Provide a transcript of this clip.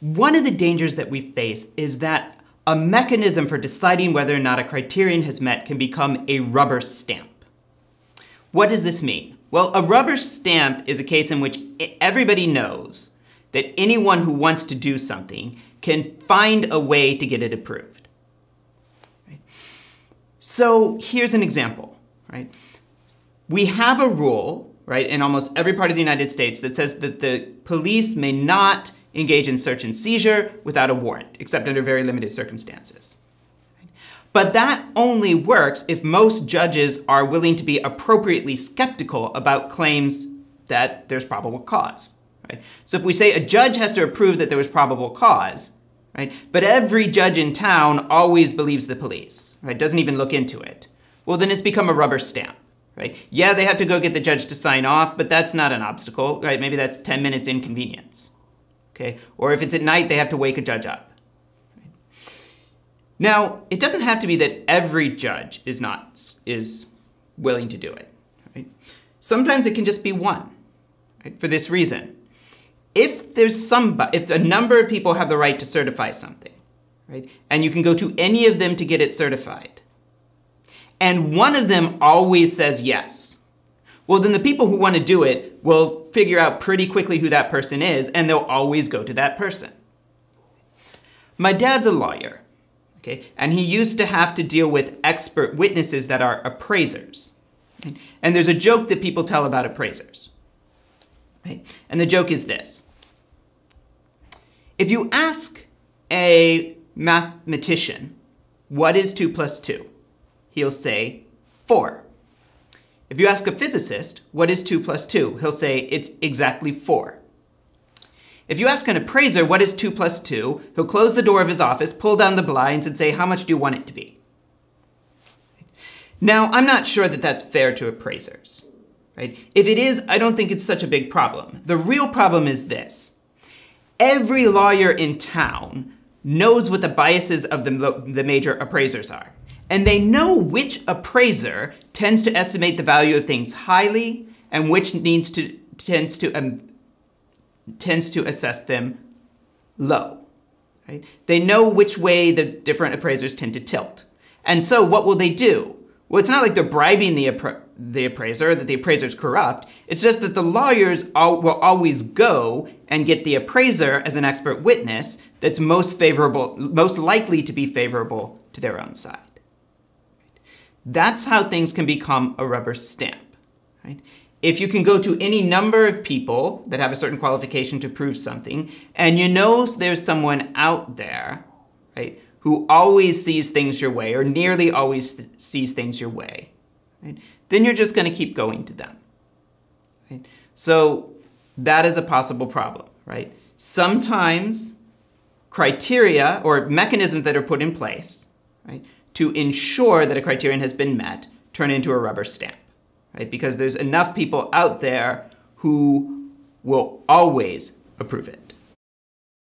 One of the dangers that we face is that a mechanism for deciding whether or not a criterion has met can become a rubber stamp. What does this mean? Well, a rubber stamp is a case in which everybody knows that anyone who wants to do something can find a way to get it approved. Right? So here's an example. Right? We have a rule, right, in almost every part of the United States that says that the police may not engage in search and seizure without a warrant, except under very limited circumstances. But that only works if most judges are willing to be appropriately skeptical about claims that there's probable cause. Right? So if we say a judge has to approve that there was probable cause, right, but every judge in town always believes the police, right, doesn't even look into it, well, then it's become a rubber stamp. Right? Yeah, they have to go get the judge to sign off, but that's not an obstacle. Right? Maybe that's 10 minutes inconvenience. Okay? Or if it's at night, they have to wake a judge up. Right? Now, it doesn't have to be that every judge is willing to do it. Right? Sometimes it can just be one. Right? For this reason, if a number of people have the right to certify something, right, and you can go to any of them to get it certified, and one of them always says yes, well, then the people who want to do it will figure out pretty quickly who that person is, and they'll always go to that person. My dad's a lawyer, okay, and he used to have to deal with expert witnesses that are appraisers. Okay? And there's a joke that people tell about appraisers. Right? And the joke is this. If you ask a mathematician, what is 2 plus 2? He'll say 4. If you ask a physicist, what is 2 plus 2? He'll say it's exactly 4. If you ask an appraiser, what is 2 plus 2? He'll close the door of his office, pull down the blinds, and say, how much do you want it to be? Now, I'm not sure that that's fair to appraisers. Right? If it is, I don't think it's such a big problem. The real problem is this. Every lawyer in town knows what the biases of the major appraisers are. And they know which appraiser tends to estimate the value of things highly and which tends to assess them low. Right? They know which way the different appraisers tend to tilt. And so what will they do? Well, it's not like they're bribing the appraiser, that the appraiser's corrupt. It's just that the lawyers will always go and get the appraiser as an expert witness that's most likely to be favorable to their own side. That's how things can become a rubber stamp. Right? If you can go to any number of people that have a certain qualification to prove something, and you know there's someone out there, right, who always sees things your way, or nearly always sees things your way, right, then you're just going to keep going to them. Right? So that is a possible problem. Right? Sometimes criteria or mechanisms that are put in place, right, to ensure that a criterion has been met turn into a rubber stamp, right? Because there's enough people out there who will always approve it.